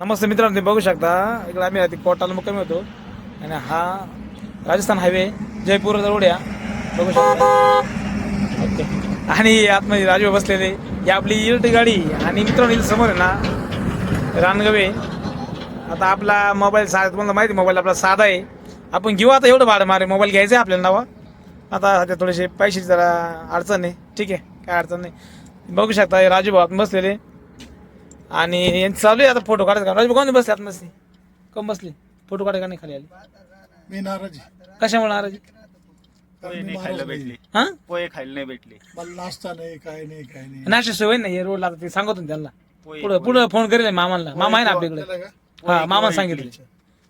नमस्ते मित्रांनो, तुम्ही बघू शकता इकडे आम्ही आधी कोटाला मुक्कामी होतो आणि हा राजस्थान हायवे जयपूर रोड या बघू शकता. ओके. आणि आतमध्ये राजू बसलेले ही आपली इलेक्ट्रिक गाडी आणि मित्रांनो इथे समोर आहे ना रानगवे. आता आपला मोबाईल तुम्हाला माहिती मोबाईल आपला साधा आहे. आपण घेऊ आता एवढं भाडं मारे मोबाईल घ्यायचं आहे आपल्याला नावा. आता सध्या थोडेसे पैशाची जरा अडचण आहे. ठीक आहे, काय अडचण नाही. बघू शकता हे राजू भाऊ बसलेले आणि यांचं चालू आहे आता फोटो काढायचं. राजू कोण बसले आत नसते कम बसले फोटो काढायला नाही खाली आले. मी नाराज कशामुळे नाराजी? पोहे नाही खायला भेटले. हा पोहे खायला नाही भेटले. मला नाश्ता नाही काय नाही नाश्ता सोय नाही रोडला. आता ते सांगतो ना त्यांना पोहे पुढे पुढे फोन करेल मामाला. मामा आहे ना आपल्याकडे. हा मामा सांगितले.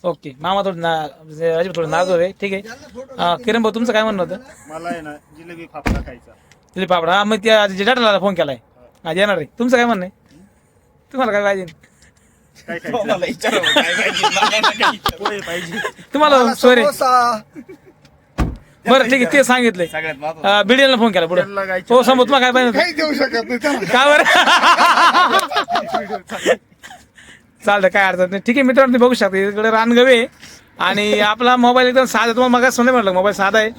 ओके. मामा थोडं राजू थोडं नाजूर आहे. ठीक आहे. किरण भाऊ तुमचं काय म्हणणं होतं? मला आहे ना जिलेबी फाफडा खायचा. दिलीप पापडा. हा मग त्या डाटाला फोन केलाय. हा येणार आहे. तुमचं काय म्हणणं आहे? तुम्हाला काय पाहिजे? काय खायचं? पोहे पाहिजे. तुम्हाला सोय रे. बरं ठीक आहे, ते सांगितलंय. सगळ्यात महत्त्वाचं. बिडियलला फोन केला पुढे. त्यांना गायचं हो समोर तुम्हाला काय पाहिजे? काही देऊ शकत नाही त्याला. का बरं? चालतं, काय अडचण नाही. ठीक आहे मित्रांनो, तुम्ही बघू शकता इकडे रानगवे आणि आपला मोबाईल एकदम साधा. तुम्हाला मग समजा म्हटलं मोबाईल साधा आहे.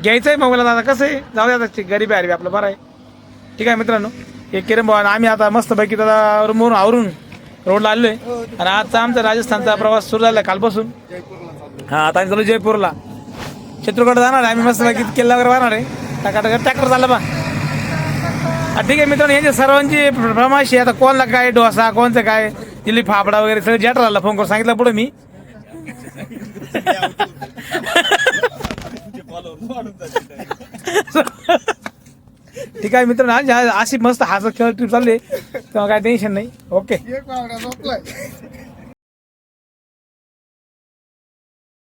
घ्यायचा आहे मोबाईल. आता कसं आहे जाऊ द्या, आता गरीब आहे आपलं बरं आहे. ठीक आहे मित्रांनो, हे किरण भाऊ आम्ही आता मस्तपैकी दादा रूमवरून आवरून रोडला आलो आहे. आणि आजचा आमचा राजस्थानचा प्रवास सुरू झाला कालपासून. हा आता आम्ही चालू जयपूरला. चित्रकूट जाणार आहे आम्ही मस्तपैकी किल्ला वगैरे राहणार आहे. टाकाटाका ट्रॅक्टर चालला बा. ठीक आहे मित्रांनो, यांची सर्वांची फरमाईश आहे. आता कोणला काय डोसा कोणचं काय दिल्ली फाफडा वगैरे सगळं जॅटरला फोन करून सांगितलं पुढे मी. ठीक आहे मित्रांनो, आज अशी मस्त हसत खेळ ट्रिप चालली तेव्हा काय टेन्शन नाही. ओके. एक वावडा झोपलाय.